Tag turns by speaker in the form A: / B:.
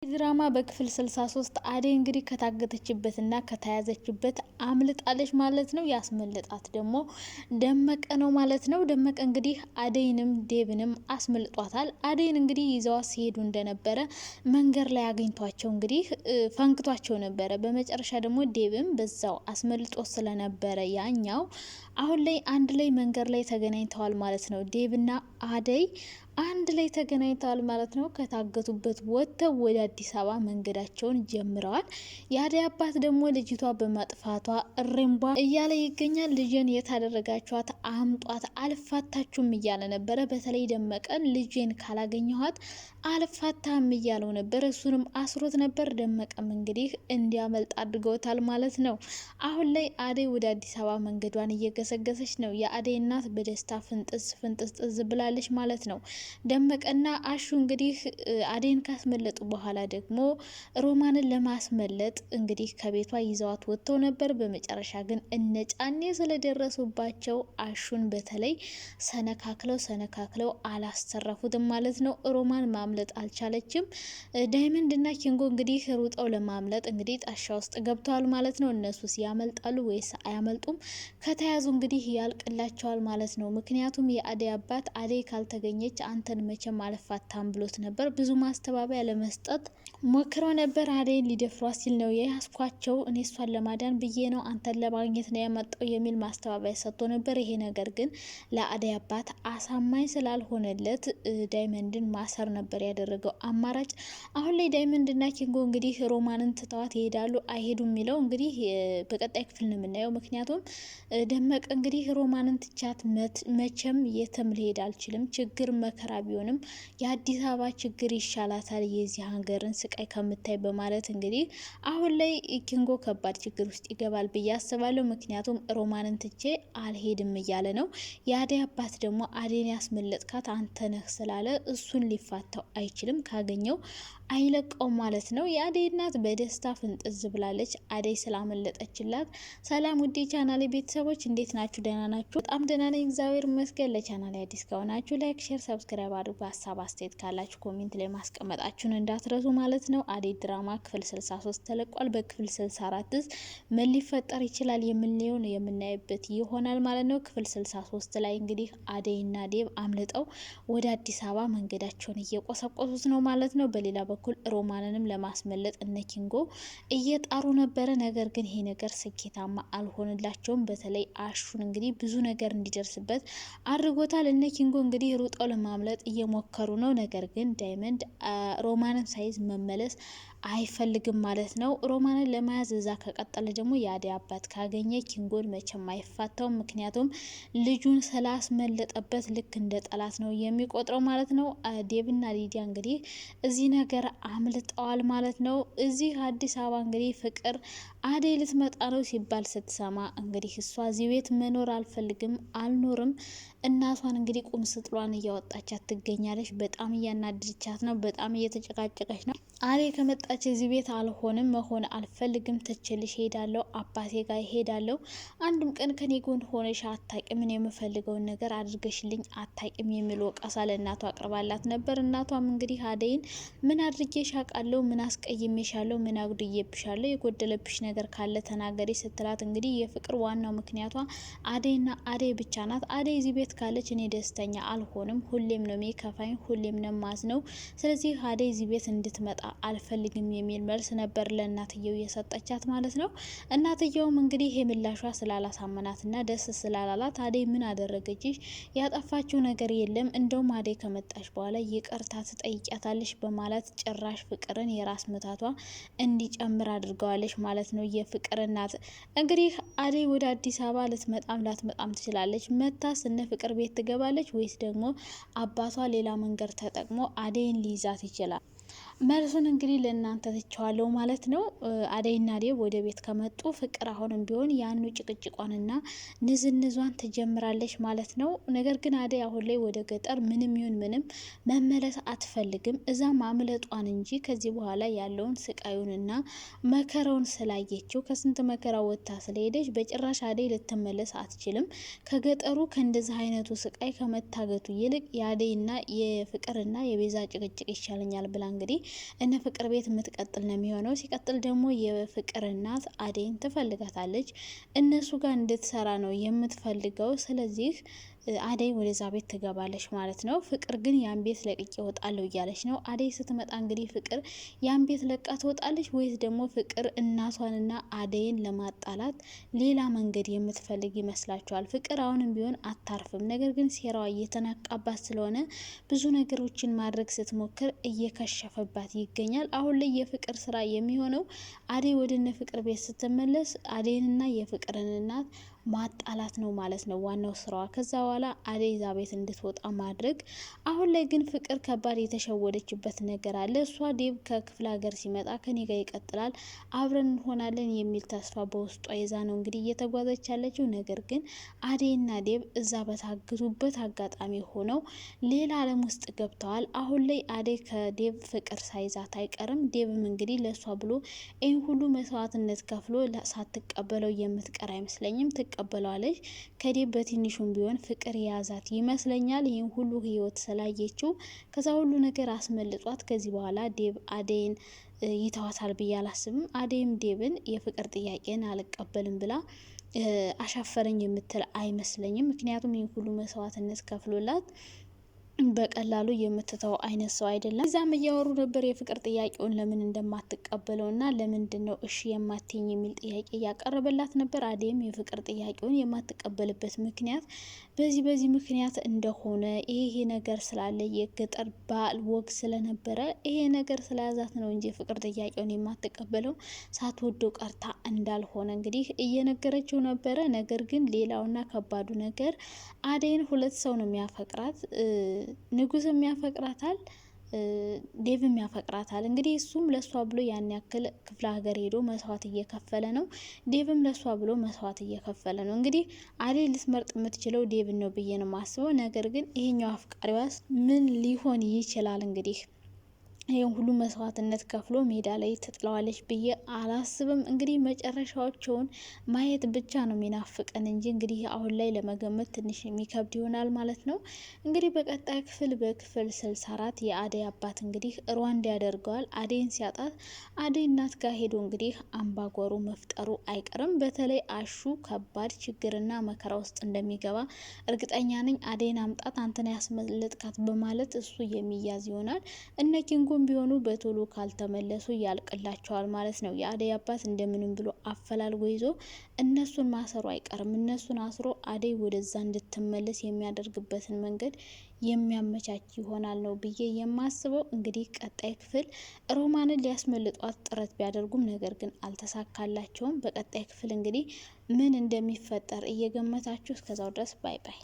A: ድራማ በክፍል 63 አደይ እንግዲህ ከታገተችበትና ከተያዘችበት አምልጣለች ማለት ነው። ያስመለጣት ደግሞ ደመቀ ነው ማለት ነው። ደመቀ እንግዲህ አደይንም ዴብንም አስመልጧታል። አደይን እንግዲህ ይዘዋት ሲሄዱ እንደነበረ መንገድ ላይ አግኝቷቸው እንግዲህ ፈንክቷቸው ነበረ። በመጨረሻ ደግሞ ዴብም በዛው አስመልጦ ስለነበረ ያኛው አሁን ላይ አንድ ላይ መንገድ ላይ ተገናኝተዋል ማለት ነው። ዴብና አደይ አንድ ላይ ተገናኝተዋል ማለት ነው። ከታገቱበት ወጥተው ወደ አዲስ አበባ መንገዳቸውን ጀምረዋል። የአደይ አባት ደግሞ ልጅቷ በማጥፋቷ እሬምቧ እያለ ይገኛል። ልጅን የታደረጋችኋት አምጧት፣ አልፋታችሁም እያለ ነበረ። በተለይ ደመቀን ልጅን ካላገኘኋት አልፋታም እያለው ነበር። እሱንም አስሮት ነበር። ደመቀም እንግዲህ እንዲያመልጥ አድርገውታል ማለት ነው። አሁን ላይ አደይ ወደ አዲስ አበባ መንገዷን እየገሰገሰች ነው። የአደይ እናት በደስታ ፍንጥስ ፍንጥስ ጥዝ ብላለች ማለት ነው። ደመቀና አሹ እንግዲህ አደይን ካስመለጡ በኋላ ደግሞ ሮማንን ለማስመለጥ እንግዲህ ከቤቷ ይዘዋት ወጥተው ነበር። በመጨረሻ ግን እነጫኔ ስለደረሱባቸው አሹን በተለይ ሰነካክለው አላስተረፉትም ማለት ነው። ሮማን ማምለጥ አልቻለችም። ዳይመንድ እና ኪንጎ እንግዲህ ሩጠው ለማምለጥ እንግዲህ ጣሻ ውስጥ ገብተዋል ማለት ነው። እነሱ ያመልጣሉ ወይስ አያመልጡም? ከተያዙ እንግዲህ ያልቅላቸዋል ማለት ነው። ምክንያቱም የአደይ አባት አደይ ካልተገኘች አንተን መቼም አልፋታም ብሎት ነበር። ብዙ ማስተባበያ ለመስጠት ሞክሮ ነበር። አደይን ሊደፍሯት ሲል ነው የያዝኳቸው፣ እኔ እሷን ለማዳን ብዬ ነው፣ አንተን ለማግኘት ነው ያመጣው የሚል ማስተባበያ ሰጥቶ ነበር። ይሄ ነገር ግን ለአደይ አባት አሳማኝ ስላልሆነለት ዳይመንድን ማሰር ነበር ያደረገው አማራጭ። አሁን ላይ ዳይመንድና ኪንጎ እንግዲህ ሮማንን ትተዋት ይሄዳሉ አይሄዱም የሚለው እንግዲህ በቀጣይ ክፍል ነው የምናየው። ምክንያቱም ደመቀ እንግዲህ ሮማንን ትቻት መቼም የትም ልሄድ አልችልም፣ ችግር መከራ ቢሆንም የአዲስ አበባ ችግር ይሻላታል የዚህ ሀገርን ስቃይ ከምታይ በማለት እንግዲህ አሁን ላይ ኪንጎ ከባድ ችግር ውስጥ ይገባል ብዬ አስባለሁ። ምክንያቱም ሮማንን ትቼ አልሄድም እያለ ነው። የአደይ አባት ደግሞ አደይን ያስመለጥካት አንተ ነህ ስላለ እሱን ሊፋታው አይችልም፣ ካገኘው አይለቀውም ማለት ነው። የአደይ እናት በደስታ ፍንጥዝ ብላለች አደይ ስላመለጠችላት። ሰላም ውዴ ቻናሌ ቤተሰቦች እንዴት ናችሁ? ደህና ናችሁ? በጣም ደህና ነኝ እግዚአብሔር ይመስገን። ለቻናሌ አዲስ ከሆናችሁ ላይክ፣ ሼር፣ ሰብስክራይብ አድርጉ። ሀሳብ አስተያየት ካላችሁ ኮሜንት ላይ ማስቀመጣችሁን እንዳትረሱ ማለት ነው። አደይ ድራማ ክፍል 63 ተለቋል። በክፍል 64 ምን ሊፈጠር ይችላል የምናይበት ይሆናል ማለት ነው። ክፍል 63 ላይ እንግዲህ አደይና ዴብ አምልጠው ወደ አዲስ አበባ መንገዳቸውን እየቆሰቆሱት ነው ማለት ነው። በሌላ በኩል ሮማንንም ለማስመለጥ እነ ኪንጎ እየጣሩ ነበረ። ነገር ግን ይሄ ነገር ስኬታማ አልሆንላቸውም። በተለይ አሹን እንግዲህ ብዙ ነገር እንዲደርስበት አድርጎታል። እነ ኪንጎ እንግዲህ ሩጠው ለማምለጥ እየሞከሩ ነው። ነገር ግን ዳይመንድ ሮማንን ሳይዝ መመለስ አይፈልግም ማለት ነው። ሮማንን ለመያዝ እዛ ከቀጠለ ደግሞ የአደይ አባት ካገኘ ኪንጎን መቼም አይፋታውም። ምክንያቱም ልጁን ስላስመለጠበት ልክ እንደ ጠላት ነው የሚቆጥረው ማለት ነው። ዴብና ሊዲያ እንግዲህ እዚህ ነገር አምልጠዋል ማለት ነው። እዚህ አዲስ አበባ እንግዲህ ፍቅር አደይ ልትመጣ ነው ሲባል ስትሰማ እንግዲህ እሷ እዚህ ቤት መኖር አልፈልግም አልኖርም፣ እናቷን እንግዲህ ቁም ስጥሏን እያወጣቻት ትገኛለች። በጣም እያናደደቻት ነው። በጣም እየተጨቃጨቀች ነው። አደይ ከመጣች እዚህ ቤት አልሆንም፣ መሆን አልፈልግም፣ ትችልሽ ሄዳለሁ፣ አባቴ ጋር ሄዳለሁ፣ አንድም ቀን ከኔ ጎን ሆነሽ አታቂም፣ እኔ የምፈልገውን ነገር አድርገሽልኝ አታቂም የሚል ወቀሳ ለእናቷ አቅርባላት ነበር። እናቷም እንግዲህ አደይን ምን አድርጌሽ አውቃለሁ? ምን አስቀይሜሻለሁ? ምን አጉድዬብሻለሁ? የጎደለብሽ ነገር ካለ ተናገሪ ስትላት እንግዲህ የፍቅር ዋናው ምክንያቷ አደይና አደይ ብቻ ናት። አደይ እዚህ ቤት ካለች እኔ ደስተኛ አልሆንም፣ ሁሌም ነው የሚከፋኝ፣ ሁሌም ነው ማዝነው። ስለዚህ አደይ እዚህ ቤት እንድትመጣ አልፈልግም የሚል መልስ ነበር ለእናትየው እየሰጠቻት ማለት ነው። እናትየውም እንግዲህ ይሄ ምላሿ ስላላሳመናትና ደስ ስላላላት አደይ ምን አደረገችሽ? ያጠፋችው ነገር የለም፣ እንደውም አደይ ከመጣች በኋላ ይቅርታ ትጠይቂያታለሽ በማለት ጭራሽ ፍቅርን የራስ ምታቷ እንዲጨምር አድርገዋለች ማለት ነው። የፍቅር እናት እንግዲህ አደይ ወደ አዲስ አበባ ልትመጣም ላትመጣም ትችላለች። መታስ እነ ፍቅር ቤት ትገባለች ወይስ ደግሞ አባቷ ሌላ መንገድ ተጠቅሞ አደይን ሊይዛት ይችላል? መልሱን እንግዲህ ለእናንተ ትቸዋለሁ ማለት ነው። አደይና ዴብ ወደ ቤት ከመጡ ፍቅር አሁንም ቢሆን ያኑ ጭቅጭቋንና ንዝንዟን ትጀምራለች ማለት ነው። ነገር ግን አደይ አሁን ላይ ወደ ገጠር ምንም ይሁን ምንም መመለስ አትፈልግም። እዛ ማምለጧን እንጂ ከዚህ በኋላ ያለውን ስቃዩንና መከራውን ስላየችው ከስንት መከራ ወጥታ ስለሄደች በጭራሽ አደይ ልትመለስ አትችልም። ከገጠሩ ከእንደዚህ አይነቱ ስቃይ ከመታገቱ ይልቅ የአደይና የፍቅርና የቤዛ ጭቅጭቅ ይሻለኛል ብላ እንግዲህ እነ ፍቅር ቤት የምትቀጥል ነው የሚሆነው። ሲቀጥል ደግሞ የፍቅር እናት አደይን ትፈልጋታለች፣ እነሱ ጋር እንድትሰራ ነው የምትፈልገው። ስለዚህ አደይ ወደዛ ቤት ትገባለች ማለት ነው። ፍቅር ግን ያን ቤት ለቅቄ እወጣለሁ እያለች ነው። አደይ ስትመጣ እንግዲህ ፍቅር ያን ቤት ለቃ ትወጣለች ወይስ ደግሞ ፍቅር እናቷንና አደይን ለማጣላት ሌላ መንገድ የምትፈልግ ይመስላችኋል? ፍቅር አሁንም ቢሆን አታርፍም። ነገር ግን ሴራዋ እየተናቃባት ስለሆነ ብዙ ነገሮችን ማድረግ ስትሞክር እየከሸፈባት ይገኛል። አሁን ላይ የፍቅር ስራ የሚሆነው አደይ ወደነ ፍቅር ቤት ስትመለስ አደይንና የፍቅርን እናት ማጣላት ነው ማለት ነው ዋናው ስራዋ። ከዛ በኋላ አደይ ዛ ቤት እንድትወጣ ማድረግ። አሁን ላይ ግን ፍቅር ከባድ የተሸወደችበት ነገር አለ። እሷ ዴብ ከክፍለ ሀገር ሲመጣ ከኔ ጋር ይቀጥላል፣ አብረን እንሆናለን የሚል ተስፋ በውስጧ ይዛ ነው እንግዲህ እየተጓዘች ያለችው። ነገር ግን አደይና ዴብ እዛ በታገቱበት አጋጣሚ ሆነው ሌላ ዓለም ውስጥ ገብተዋል። አሁን ላይ አደይ ከዴብ ፍቅር ሳይዛት አይቀርም። ዴብም እንግዲህ ለእሷ ብሎ ይህን ሁሉ መስዋዕትነት ከፍሎ ሳትቀበለው የምትቀር አይመስለኝም። ትቀበለዋለች። ከዴብ በትንሹም ቢሆን ፍቅር የያዛት ይመስለኛል። ይህን ሁሉ ህይወት ስላየችው ከዛ ሁሉ ነገር አስመልጧት ከዚህ በኋላ ዴብ አደይን ይተዋታል ብዬ አላስብም። አደይም ዴብን የፍቅር ጥያቄን አልቀበልም ብላ አሻፈረኝ የምትል አይመስለኝም። ምክንያቱም ይህን ሁሉ መስዋዕትነት ከፍሎላት በቀላሉ የምትተው አይነት ሰው አይደለም። እዛም እያወሩ ነበር የፍቅር ጥያቄውን ለምን እንደማትቀበለው እና ለምንድን ነው እሺ የማትኝ የሚል ጥያቄ እያቀረበላት ነበር። አደይም የፍቅር ጥያቄውን የማትቀበልበት ምክንያት በዚህ ምክንያት እንደሆነ ይሄ ነገር ስላለ የገጠር ባህል ወግ ስለነበረ ይሄ ነገር ስለያዛት ነው እንጂ የፍቅር ጥያቄውን የማትቀበለው ሳትወደው ቀርታ እንዳልሆነ እንግዲህ እየነገረችው ነበረ። ነገር ግን ሌላውና ከባዱ ነገር አደይን ሁለት ሰው ነው የሚያፈቅራት፣ ንጉስም ያፈቅራታል፣ ዴቭም ያፈቅራታል። እንግዲህ እሱም ለሷ ብሎ ያን ያክል ክፍለ ሀገር ሄዶ መስዋዕት እየከፈለ ነው። ዴቭም ለሷ ብሎ መስዋዕት እየከፈለ ነው። እንግዲህ አደይ ልትመርጥ የምትችለው ዴቭን ነው ብዬ ነው ማስበው። ነገር ግን ይሄኛው አፍቃሪዋስ ምን ሊሆን ይችላል? እንግዲህ ይህን ሁሉ መስዋዕትነት ከፍሎ ሜዳ ላይ ትጥለዋለች ብዬ አላስብም። እንግዲህ መጨረሻዎቸውን ማየት ብቻ ነው የሚናፍቀን እንጂ እንግዲህ አሁን ላይ ለመገመት ትንሽ የሚከብድ ይሆናል ማለት ነው። እንግዲህ በቀጣይ ክፍል በክፍል 64 የአደይ አባት እንግዲህ ሩዋንዳ ያደርገዋል። አደይን ሲያጣት አደይ እናት ጋር ሄዶ እንግዲህ አምባጓሮ መፍጠሩ አይቀርም። በተለይ አሹ ከባድ ችግርና መከራ ውስጥ እንደሚገባ እርግጠኛ ነኝ። አደይን አምጣት አንተን ያስመለጥካት በማለት እሱ የሚያዝ ይሆናል። እነ ኪንጎ ቢሆኑ በቶሎ ካልተመለሱ ያልቅላቸዋል ማለት ነው። የአደይ አባት እንደምንም ብሎ አፈላልጎ ይዞ እነሱን ማሰሩ አይቀርም። እነሱን አስሮ አደይ ወደዛ እንድትመለስ የሚያደርግበትን መንገድ የሚያመቻች ይሆናል ነው ብዬ የማስበው። እንግዲህ ቀጣይ ክፍል ሮማንን ሊያስመልጧት ጥረት ቢያደርጉም ነገር ግን አልተሳካላቸውም። በቀጣይ ክፍል እንግዲህ ምን እንደሚፈጠር እየገመታችሁ እስከዛው ድረስ ባይ ባይ።